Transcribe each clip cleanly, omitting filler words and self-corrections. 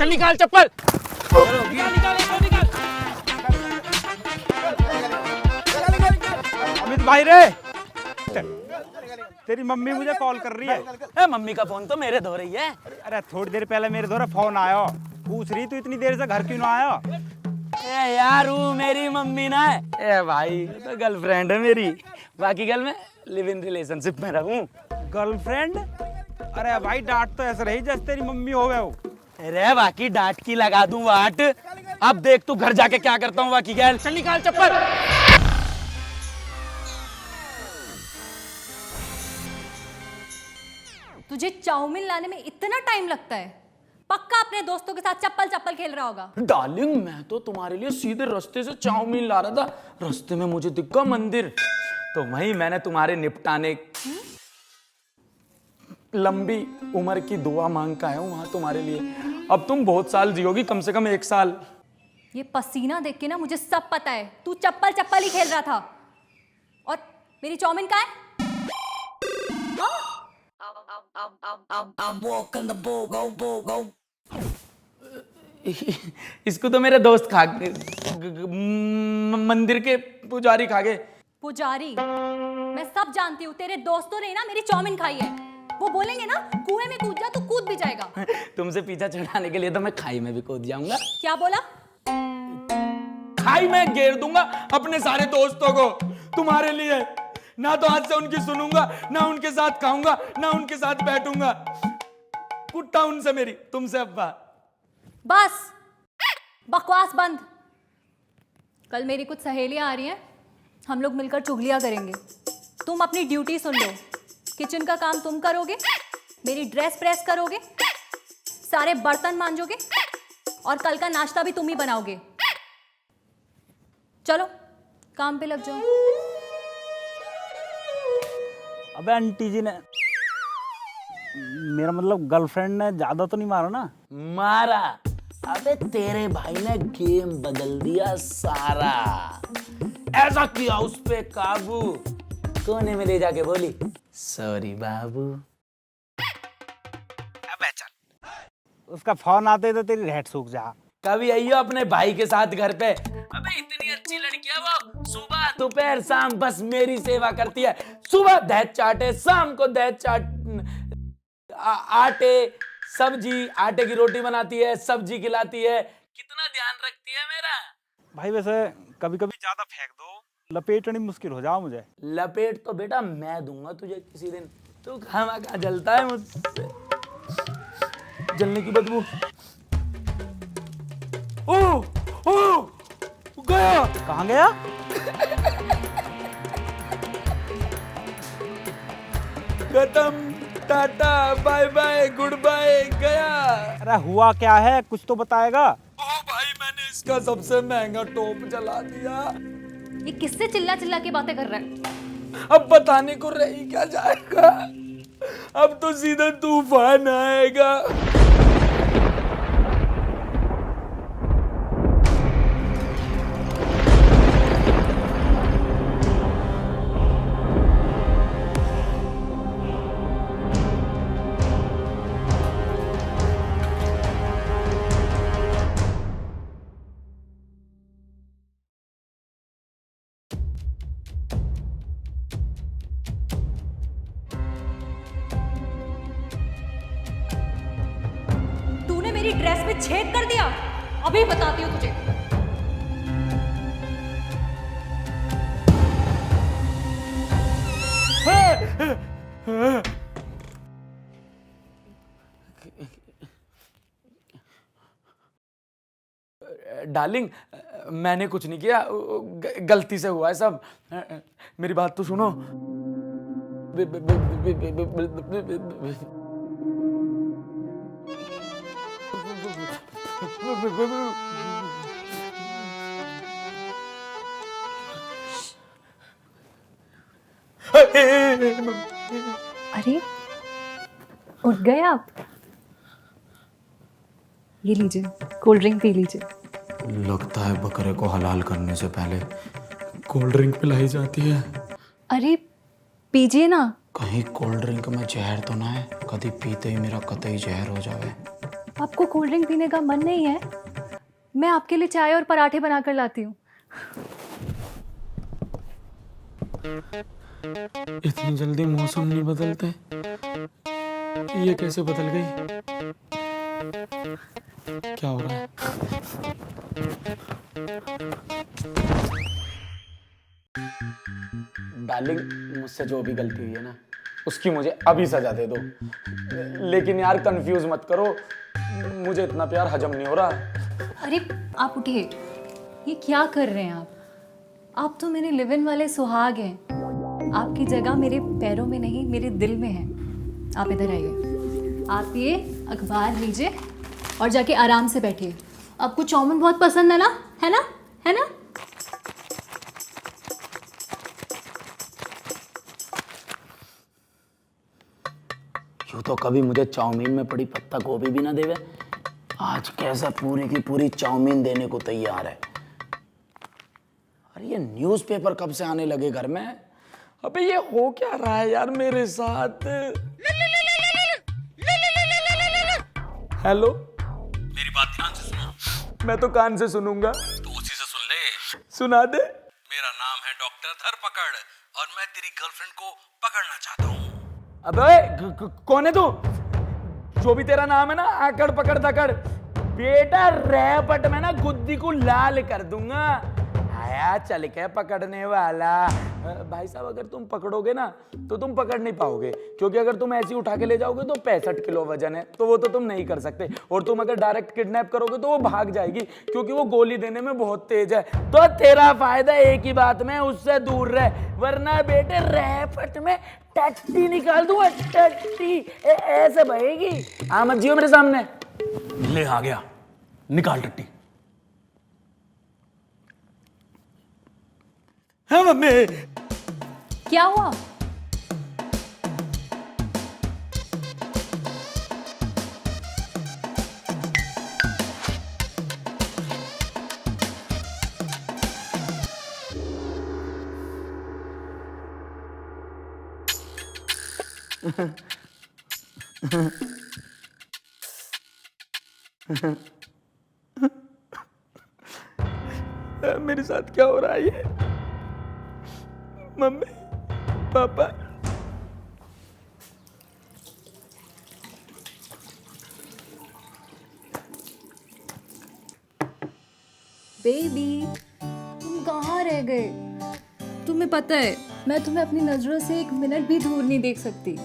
चल निकाल चप्पल। निकाल निकाल निकाल निकाल। अमित भाई रे, तेरी मम्मी मुझे कॉल कर रही है। मम्मी का फोन तो मेरे धो रही है। अरे थोड़ी देर पहले मेरे द्वारा फोन आया, पूछ रही तू इतनी देर से घर क्यों ना आया। ए यार वो मेरी मम्मी ना है। ए भाई तो गर्लफ्रेंड है मेरी, बाकी गर्ल मैं लिव इन रिलेशनशिप में रहूं। गर्लफ्रेंड? अरे भाई डांट तो ऐसे रही जैसे तेरी मम्मी हो गए हो। अरे बाकी डांट की लगा दूं वाट। अब देख तू घर जाके क्या करता हूँ बाकी गैल। चल निकाल चप्पल। तुझे चाउमीन लाने में इतना टाइम लगता है? पक्का अपने दोस्तों के साथ चप्पल चप्पल खेल रहा होगा। डार्लिंग मैं तो तुम्हारे लिए सीधे रास्ते से चाउमीन ला रहा था, रास्ते में मुझे दिखा मंदिर, तो वहीं मैंने तुम्हारे निपटाने लंबी उम्र की दुआ मांग का आया हूं वहां तुम्हारे लिए। अब तुम बहुत साल जियोगी, कम से कम 1 साल। ये पसीना देख के ना मुझे सब पता है, तू चप्पल चप्पल ही खेल रहा था। और मेरी चाउमीन कहाँ है? इसको तो मेरे दोस्त खा मंदिर के पुजारी खा गए। पुजारी? मैं सब जानती हूँ, तेरे दोस्तों ने ना मेरी चाउमीन खाई है। वो बोलेंगे ना कुएं में कूद जा तो कूद भी जाएगा। तुमसे पीछा छुड़ाने के लिए तो मैं खाई में भी कूद जाऊंगा। क्या बोला? खाई में घेर दूंगा अपने सारे दोस्तों को तुम्हारे लिए। ना तो हाथ से उनकी सुनूंगा, ना उनके साथ खाऊंगा, ना उनके साथ बैठूंगा। कुट्टा उनसे मेरी, तुमसे अब्बा। बस बकवास बंद। कल मेरी कुछ सहेलियां आ रही हैं, हम लोग मिलकर चुगलियां करेंगे। तुम अपनी ड्यूटी सुन लो, किचन का काम तुम करोगे, मेरी ड्रेस प्रेस करोगे, सारे बर्तन मांजोगे और कल का नाश्ता भी तुम ही बनाओगे। चलो काम पे लग जाओ। अबे आंटी जी ने, मेरा मतलब गर्लफ्रेंड ने ज्यादा तो नहीं मारा ना? मारा। अबे तेरे भाई ने गेम बदल दिया सारा। ऐसा किया उस पे काबू, कोने में ले जाके बोली सॉरी बाबू। अबे चल। उसका फोन आते तो तेरी रेट सूख जा। कभी आइयो अपने भाई के साथ घर पे। अबे इतनी अच्छी लड़की है वो, सुबह दोपहर शाम बस मेरी सेवा करती है। सुबह दही चाटे, शाम को दही चाट, आटे सब्जी, आटे की रोटी बनाती है, सब्जी खिलाती है, कितना ध्यान रखती है मेरा। भाई वैसे कभी कभी ज्यादा फेंक दो, लपेटनी मुश्किल हो जाओ मुझे। लपेट तो बेटा मैं दूंगा तुझे किसी दिन। तू खाना खा जलता है मुझसे, जलने की बदबू। ओ गया। कहाँ गया? खत्म, tata bye bye goodbye, गया। अरे हुआ क्या है, कुछ तो बताएगा। ओ भाई मैंने इसका सबसे महंगा टॉप जला दिया। ये किससे चिल्ला चिल्ला के बातें कर रहा है? अब बताने को रह ही क्या जाएगा, अब तो सीधा तूफान आएगा। तूने मेरी ड्रेस में छेद कर दिया, अभी बताती हूँ तुझे। डार्लिंग मैंने कुछ नहीं किया, गलती से हुआ है सब। मेरी बात तो सुनो। अरे उठ गए आप? ये लीजिए, कोल्ड ड्रिंक पी लीजिए। लगता है बकरे को हलाल करने से पहले कोल्ड ड्रिंक पिलाई जाती है। अरे पीजिए ना। कहीं कोल्ड ड्रिंक में जहर तो ना है, कभी पीते ही मेरा कतई जहर हो जावे। आपको कोल्ड ड्रिंक पीने का मन नहीं है? मैं आपके लिए चाय और पराठे बनाकर लाती हूँ। इतनी जल्दी मौसम नहीं बदलते, ये कैसे बदल गई? क्या हो रहा है? डार्लिंग, मुझसे जो भी गलती हुई है ना, उसकी मुझे अभी सजा दे दो। लेकिन यार कंफ्यूज मत करो, मुझे इतना प्यार हजम नहीं हो रहा। अरे आप उठिए, ये क्या कर रहे हैं आप तो मेरे लिव इन वाले सुहाग हैं। आपकी जगह मेरे पैरों में नहीं, मेरे दिल में है। आप इधर आइए, आप ये अखबार लीजिए और जाके आराम से बैठिए। आपको चाउमीन बहुत पसंद है ना? है ना? है ना? यूं तो कभी मुझे चाउमीन में पड़ी पत्ता गोभी भी ना देवे, आज कैसा पूरी की पूरी चाउमीन देने को तैयार है। अरे ये न्यूज़पेपर कब से आने लगे घर में? अबे ये हो क्या रहा है यार मेरे साथ? हेलो, मेरी बात ध्यान से सुनो। मैं तो कान से सुनूंगा। तो उसी से सुन ले। सुना दे। मेरा नाम है डॉक्टर धरपकड़ और मैं तेरी गर्लफ्रेंड को पकड़ना चाहता हूँ। अबे कौन है तू? जो भी तेरा नाम है ना, आकड़ पकड़ दकड़, बेटा रैपट में ना गुद्दी को लाल कर दूंगा। आया चल के पकड़ने वाला। भाई साहब, अगर तुम पकड़ोगे ना तो तुम पकड़ नहीं पाओगे, क्योंकि अगर तुम ऐसे उठा के ले जाओगे तो 65 किलो वजन है, तो वो तो तुम नहीं कर सकते। और तुम अगर डायरेक्ट किडनैप करोगे तो वो भाग जाएगी, क्योंकि वो गोली देने में बहुत तेज है। तो तेरा फायदा एक ही बात में, उससे दूर रह, वरना बेटे रैपट में टट्टी निकाल दूंगा। टट्टी ऐसे बहेगी। आ मत जियो मेरे सामने। ले आ गया, निकाल टट्टी। हाँ मम्मी। क्या हुआ? मेरे साथ क्या हो रहा है ये? मम्मी, पापा, बेबी, तुम कहाँ रह गए? तुम्हें पता है मैं तुम्हें अपनी नजरों से एक मिनट भी दूर नहीं देख सकती।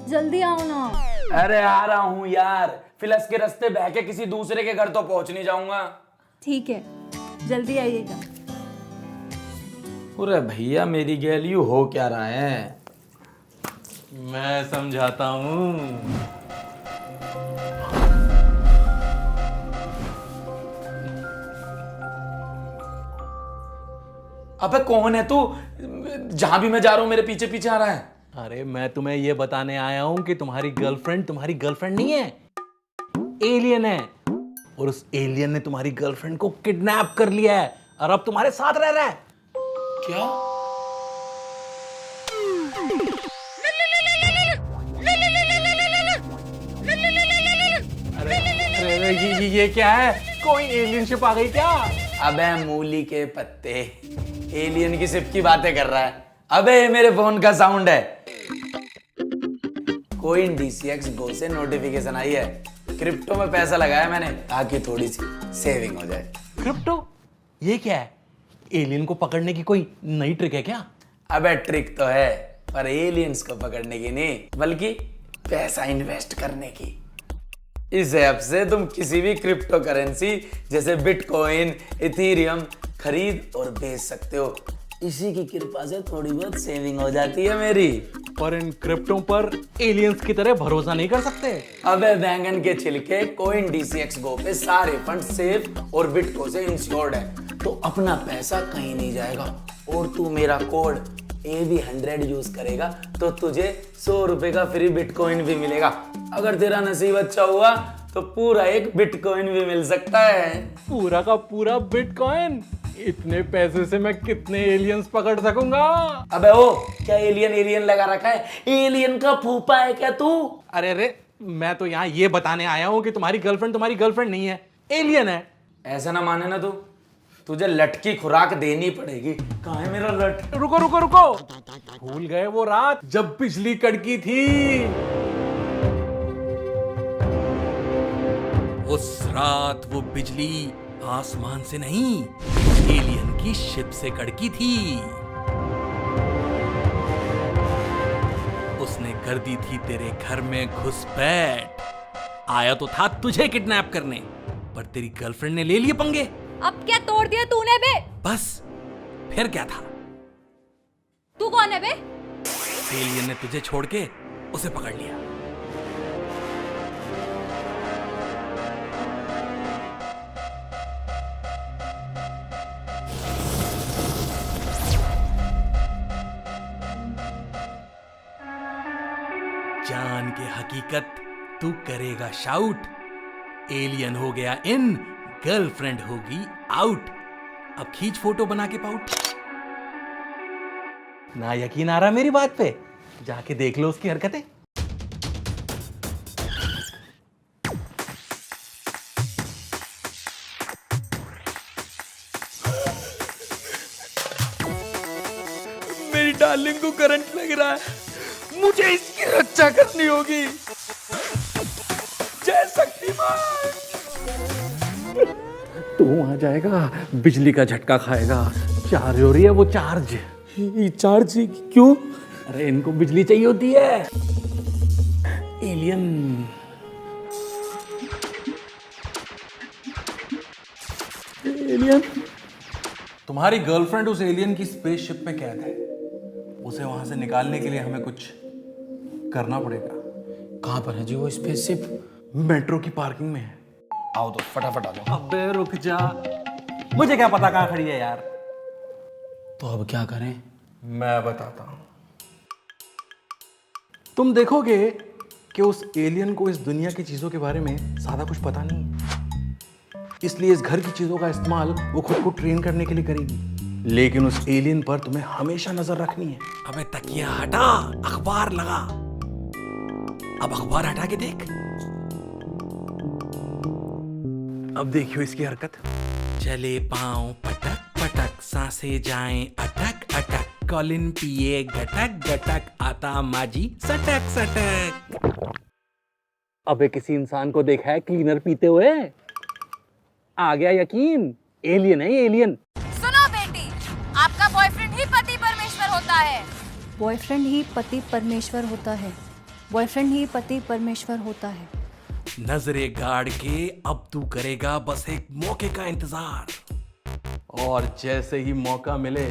जल्दी आओ ना। अरे आ रहा हूँ यार, फिलस के रास्ते बह के किसी दूसरे के घर तो पहुंच नहीं जाऊंगा। ठीक है, जल्दी आइएगा। अरे भैया, मेरी गैलियू हो क्या रहा है? मैं समझाता हूँ। अबे कौन है तू? जहां भी मैं जा रहा हूं मेरे पीछे पीछे आ रहा है। अरे मैं तुम्हें ये बताने आया हूँ कि तुम्हारी गर्लफ्रेंड नहीं है, एलियन है। और उस एलियन ने तुम्हारी गर्लफ्रेंड को किडनैप कर लिया है और अब तुम्हारे साथ रह रहा है। क्या? अरे ये क्या है? कोई एलियन शिप आ गई क्या? अबे मूली के पत्ते, एलियन की शिप की बातें कर रहा है। अबे ये मेरे फोन का साउंड है। कोई DCX गो से नोटिफिकेशन आई है। क्रिप्टो में पैसा लगाया मैंने, ताकि थोड़ी सी सेविंग हो जाए। क्रिप्टो? ये क्या है? एलियन को पकड़ने की कोई नई ट्रिक है क्या? अबे ट्रिक तो है, पर एलियंस को पकड़ने की नहीं, बल्कि पैसा इन्वेस्ट करने की। इस ऐप से तुम किसी भी क्रिप्टो करेंसी जैसे बिटकॉइन, इथेरियम खरीद और बेच सकते हो। इसी की कृपा से थोड़ी बहुत सेविंग हो जाती है मेरी। पर इन क्रिप्टो पर एलियंस की तरह भरोसा नहीं कर सकते। अबे बैंगन के छिलके कोइन DCX गो पे सारे फंड सेफ और बिटको से इंश्योर्ड है, तो अपना पैसा कहीं नहीं जाएगा। और तू मेरा कोड AB100 यूज करेगा तो तुझे 100 रुपए का फ्री बिटकॉइन भी मिलेगा। अगर तेरा नसीब अच्छा हुआ तो पूरा एक बिटकॉइन भी मिल सकता है। पूरा का पूरा बिटकॉइन? इतने पैसे से मैं कितने एलियंस पकड़ सकूंगा? अबे ओ, क्या एलियन लगा रखा है? एलियन का फूफा है क्या तू? अरे मैं तो यहाँ ये बताने आया हूँ कि तुम्हारी गर्लफ्रेंड नहीं है, एलियन है। ऐसा ना माने ना तू, तुझे लट की खुराक देनी पड़ेगी। कहाँ है मेरा लट? रुको रुको रुको, भूल गए वो रात जब बिजली कड़की थी? उस रात वो बिजली आसमान से नहीं, एलियन की शिप से कड़की थी। उसने कर दी थी तेरे घर में घुसपैठ। आया तो था तुझे किडनैप करने, पर तेरी गर्लफ्रेंड ने ले लिए पंगे। अब क्या तोड़ दिया तूने बे? बस फिर क्या था? तू कौन है बे? एलियन ने तुझे छोड़ के उसे पकड़ लिया। जान के हकीकत तू करेगा शाउट। एलियन हो गया इन, गर्लफ्रेंड होगी आउट। अब खींच फोटो बना के पाउट। ना यकीन आ रहा मेरी बात पे? जाके देख लो उसकी हरकतें। मेरी डार्लिंग को करंट लग रहा है, मुझे इसकी रक्षा करनी होगी। जय शक्तिमान। तू आ जाएगा, बिजली का झटका खाएगा। चार्ज हो रही है वो, चार्ज। चार्ज क्यों? अरे इनको बिजली चाहिए होती है। एलियन तुम्हारी गर्लफ्रेंड उस एलियन की स्पेसशिप में कैद है। उसे वहां से निकालने के लिए हमें कुछ करना पड़ेगा। कहां पर है जी वो स्पेसशिप? मेट्रो की पार्किंग में है। आओ तो फटाफट आ जाओ। अबे रुक जा, मुझे क्या पता कहां खड़ी है यार। तो अब क्या करें? मैं बताता हूं। तुम देखोगे कि उस एलियन को इस दुनिया की चीजों के बारे में ज्यादा कुछ पता नहीं है, इसलिए इस घर की चीजों का इस्तेमाल वो खुद को ट्रेन करने के लिए करेगी। लेकिन उस एलियन पर तुम्हें हमेशा नजर रखनी है। अबे तकिया हटा, अखबार लगा। अब अखबार हटा के देख। अब देखियो इसकी हरकत। चले पांव पटक पटक, सांसें जाएं अटक अटक, कॉलिन पिए गटक गटक, आता माजी सटक सटक। अबे किसी इंसान को देखा है क्लीनर पीते हुए? आ गया यकीन, एलियन है एलियन। सुनो बेटी, आपका बॉयफ्रेंड ही पति परमेश्वर होता है। बॉयफ्रेंड ही पति परमेश्वर होता है। बॉयफ्रेंड ही पति परमेश्वर होता है। नजरे गाड़ के अब तू करेगा बस एक मौके का इंतजार, और जैसे ही मौका मिले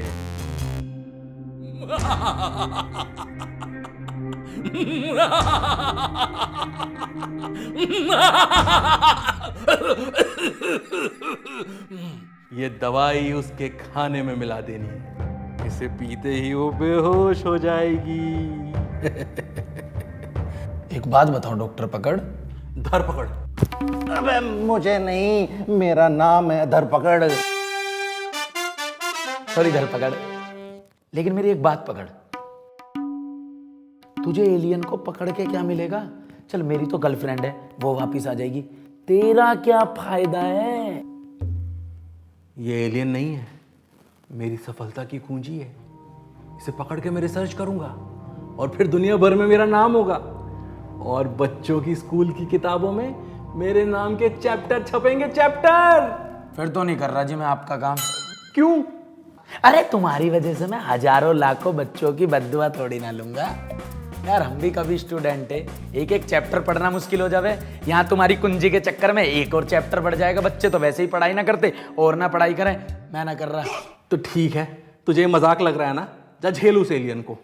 ये दवाई उसके खाने में मिला देनी है। इसे पीते ही वो बेहोश हो जाएगी। एक बात बताओ डॉक्टर पकड़। धरपकड़। अबे मुझे नहीं, मेरा नाम है धरपकड़। सॉरी धरपकड़, लेकिन मेरी एक बात पकड़। तुझे एलियन को पकड़ के क्या मिलेगा? चल मेरी तो गर्लफ्रेंड है, वो वापिस आ जाएगी, तेरा क्या फायदा है? ये एलियन नहीं है, मेरी सफलता की कुंजी है। इसे पकड़ के मैं रिसर्च करूंगा और फिर दुनिया भर में मेरा नाम होगा, और बच्चों की स्कूल की किताबों में मेरे नाम के चैप्टर छपेंगे, चैप्टर। फिर तो नहीं कर रहा जी मैं आपका काम। क्यों? अरे तुम्हारी वजह से मैं हजारों लाखों बच्चों की बद्दुआ थोड़ी ना लूंगा यार। हम भी कभी स्टूडेंट है, एक एक चैप्टर पढ़ना मुश्किल हो जावे, यहाँ तुम्हारी कुंजी के चक्कर में एक और चैप्टर बढ़ जाएगा। बच्चे तो वैसे ही पढ़ाई ना करते और ना पढ़ाई करें, मैं ना कर रहा। तो ठीक है, तुझे मजाक लग रहा है ना, जा झेल उस एलियन को।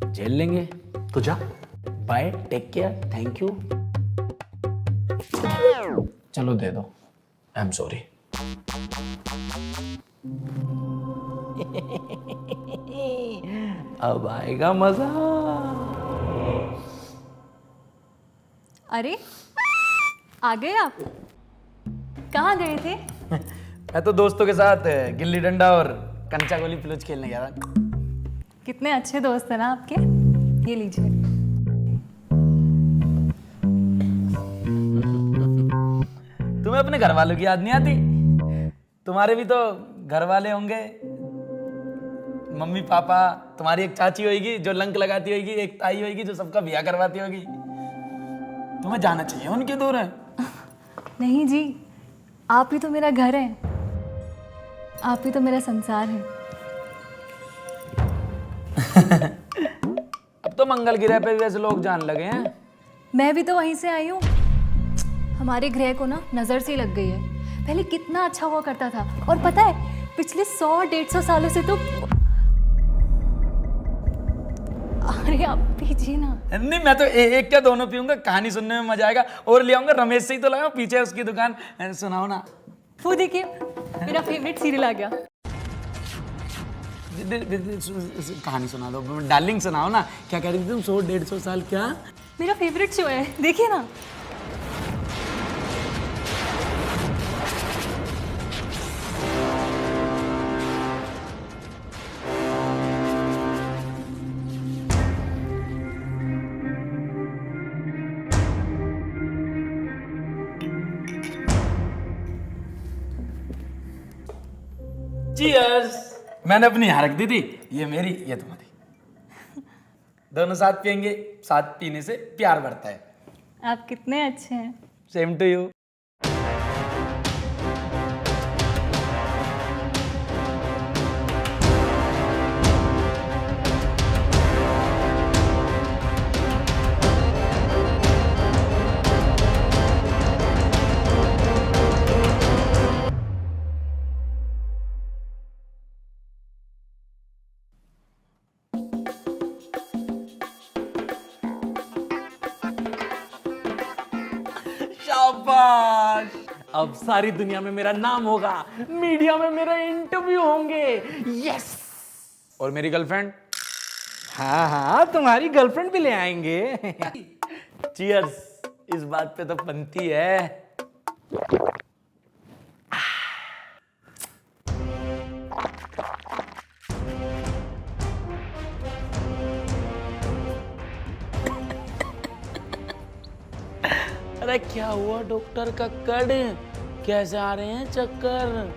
झेल लेंगे तो जा। Bye, take care, thank you. चलो दे दो, आई एम सॉरी। अब आएगा मजा। अरे आ गए आप? कहाँ गए थे? मैं तो दोस्तों के साथ गिल्ली डंडा और कंचा गोली पिलुच खेलने गया था। कितने अच्छे दोस्त हैं ना आपके। ये लीजिए। तुम्हें अपने घर वालों की याद नहीं आती? तुम्हारे भी तो घर वाले होंगे, मम्मी पापा, तुम्हारी एक चाची होगी जो लंक लगाती होगी, एक ताई होगी जो सबका ब्याह करवाती होगी। तुम्हें जाना चाहिए उनके दूर है। नहीं जी, आप ही तो मेरा घर है, आप ही तो मेरा संसार है। अब तो मंगल ग्रह पे भी वैसे लोग जान लगे हैं। मैं भी तो वहीं से आई हूँ। हमारे ग्रह को ना नज़र से लग गई है। पहले कितना अच्छा हुआ करता था, और पता है पिछले 100-150 सालों से तो। अरे आप पीजिए ना। नहीं, मैं तो एक क्या दोनों पीऊंगा, कहानी सुनने में मजा आएगा। और ले आऊंगा रमेश से ही तो लगाओ, पीछे उसकी दुकान। सुनाओ ना। वो देखिए मेरा फेवरेट सीरियल आ गया। कहानी सुना दो डार्लिंग, सुनाओ ना। क्या कह रही थी तुम? 100-150 साल? क्या? मेरा फेवरेट शो है, देखिए ना। चीयर्स। मैंने अपनी यहाँ रख दी थी, ये मेरी, ये तुम्हारी। दोनों साथ पियेंगे, साथ पीने से प्यार बढ़ता है। आप कितने अच्छे हैं। Same to you. शाबाश, अब सारी दुनिया में मेरा नाम होगा, मीडिया में मेरा इंटरव्यू होंगे। यस। और मेरी गर्लफ्रेंड? हाँ हाँ, तुम्हारी गर्लफ्रेंड भी ले आएंगे। चीयर्स। इस बात पे तो बनती है। अरे क्या हुआ डॉक्टर कक्कड़, कैसे आ रहे हैं चक्कर?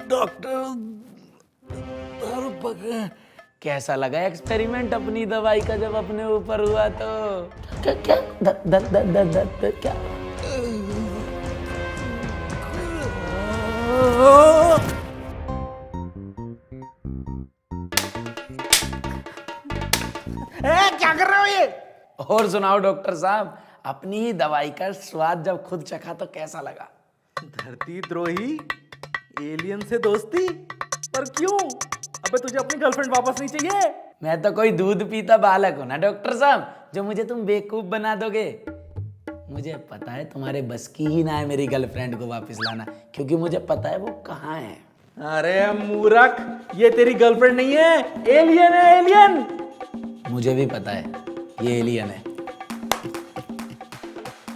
डॉक्टर कैसा लगा एक्सपेरिमेंट अपनी दवाई का जब अपने ऊपर हुआ तो? क्या क्या क्या? क्या कर रहे हो ये? और सुनाओ डॉक्टर साहब, अपनी ही दवाई का स्वाद जब खुद चखा तो कैसा लगा? धरती द्रोही, एलियन से दोस्ती, पर क्यों? अबे तुझे अपनी गर्लफ्रेंड वापस नहीं चाहिए? मैं तो कोई दूध पीता बालक हूं ना डॉक्टर साहब, जो मुझे तुम बेवकूफ बना दोगे। मुझे पता है तुम्हारे बस की ही ना है मेरी गर्लफ्रेंड को वापस लाना, क्योंकि मुझे पता है वो कहाँ है। अरे मूर्ख, ये तेरी गर्लफ्रेंड नहीं है, एलियन है, एलियन। मुझे भी पता है ये एलियन है,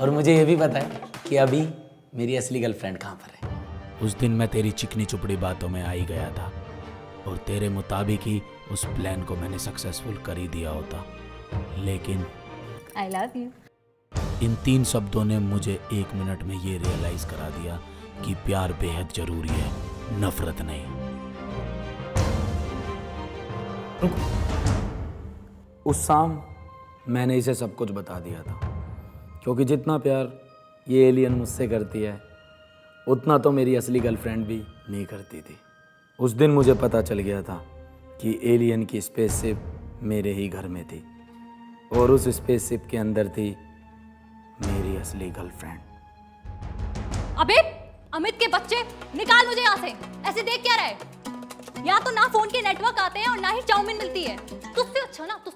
और मुझे ये भी पता है कि अभी मेरी असली गर्लफ्रेंड कहाँ पर है। उस दिन मैं तेरी चिकनी चुपड़ी बातों में आ ही गया था, और तेरे मुताबिक ही उस प्लान को मैंने सक्सेसफुल कर ही दिया होता, लेकिन आई लव यू। इन 3 शब्दों ने मुझे 1 मिनट में ये रियलाइज करा दिया कि प्यार बेहद जरूरी है, नफरत नहीं। उस शाम मैंने इसे सब कुछ बता दिया था, क्योंकि जितना प्यार ये एलियन मुझसे करती है उतना तो मेरी असली गर्लफ्रेंड भी नहीं करती थी। उस दिन मुझे पता चल गया था कि एलियन की स्पेसशिप मेरे ही घर में थी, और उस स्पेसशिप के अंदर थी मेरी असली गर्लफ्रेंड। अबे अमित के बच्चे, निकाल मुझे यहाँ से। ऐसे देख क्या रहा है? यहाँ तो ना फोन के नेटवर्क आते हैं और ना ही चाउमीन मिलती है। तुझसे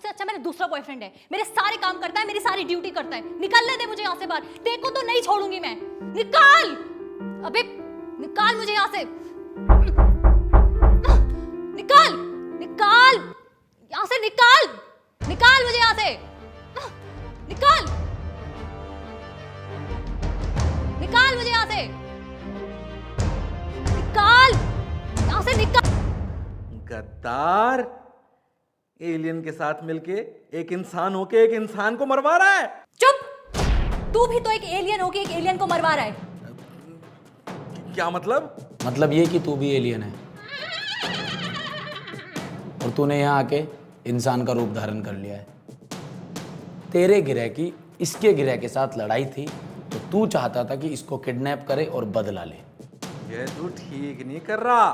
अच्छा मेरा दूसरा बॉयफ्रेंड है, मेरे सारे काम करता है, मेरी सारी ड्यूटी करता है। निकलने दे मुझे यहाँ से बाहर, देखो तो नहीं छोड़ूंगी मैं। निकाल, अबे निकाल मुझे यहाँ से। निकाल निकाल यहाँ से, निकाल निकाल मुझे यहाँ से। निकाल निकाल मुझे यहाँ से, निकाल यहाँ से, निकाल। गद्दार, एलियन के साथ मिलके एक इंसान होके एक इंसान को मरवा रहा है। चुप, तू भी तो एक एलियन होके एक एलियन को मरवा रहा है। क्या मतलब? मतलब ये कि तू भी एलियन है और तूने यहाँ आके इंसान का रूप धारण कर लिया है। तेरे गिरह की इसके गिरह के साथ लड़ाई थी तो तू चाहता था कि इसको किडनैप करे और बदला ले। ये तू ठीक नहीं कर रहा।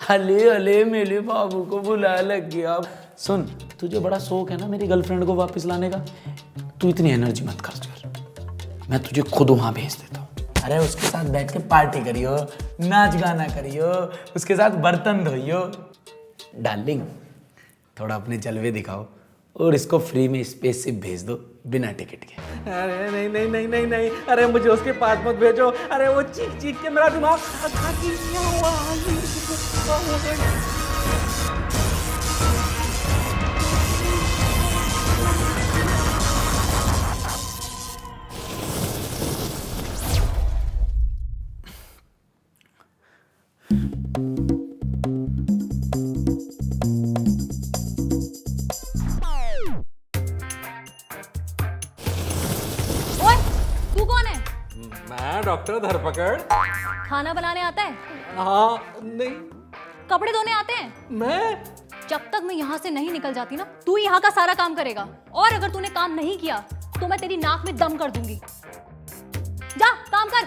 हले हले मेरे बाबू को बुला लग गया। सुन, तुझे बड़ा शौक है ना मेरी गर्लफ्रेंड को वापस लाने का, तू इतनी एनर्जी मत खर्च कर, मैं तुझे खुद वहां भेज देता हूँ। अरे उसके साथ बैठ के पार्टी करियो, नाच गाना करियो, उसके साथ बर्तन धोइयो। डार्लिंग, थोड़ा अपने जलवे दिखाओ और इसको फ्री में स्पेसशिप भेज दो बिना टिकट के। अरे नहीं नहीं नहीं नहीं नहीं, अरे मुझे उसके पास मत भेजो। अरे वो चीख चीख के मेरा दिमाग ओए, तू कौन है? मैं डॉक्टर धरपकड़। खाना बनाने आता है? हाँ नहीं, कपड़े धोने आते हैं? मैं जब तक मैं यहाँ से नहीं निकल जाती ना, तू यहाँ का सारा काम करेगा। और अगर तूने काम नहीं किया तो मैं तेरी नाक में दम कर दूंगी। जा काम कर।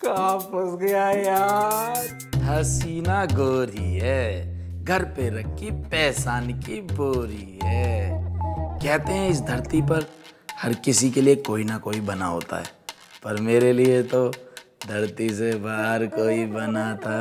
कहाँ फंस गया यार। हसीना गोरी है, घर पे रखी पैसान की बोरी है। कहते हैं इस धरती पर हर किसी के लिए कोई ना कोई बना होता है, पर मेरे लिए तो धरती से बाहर कोई बना था।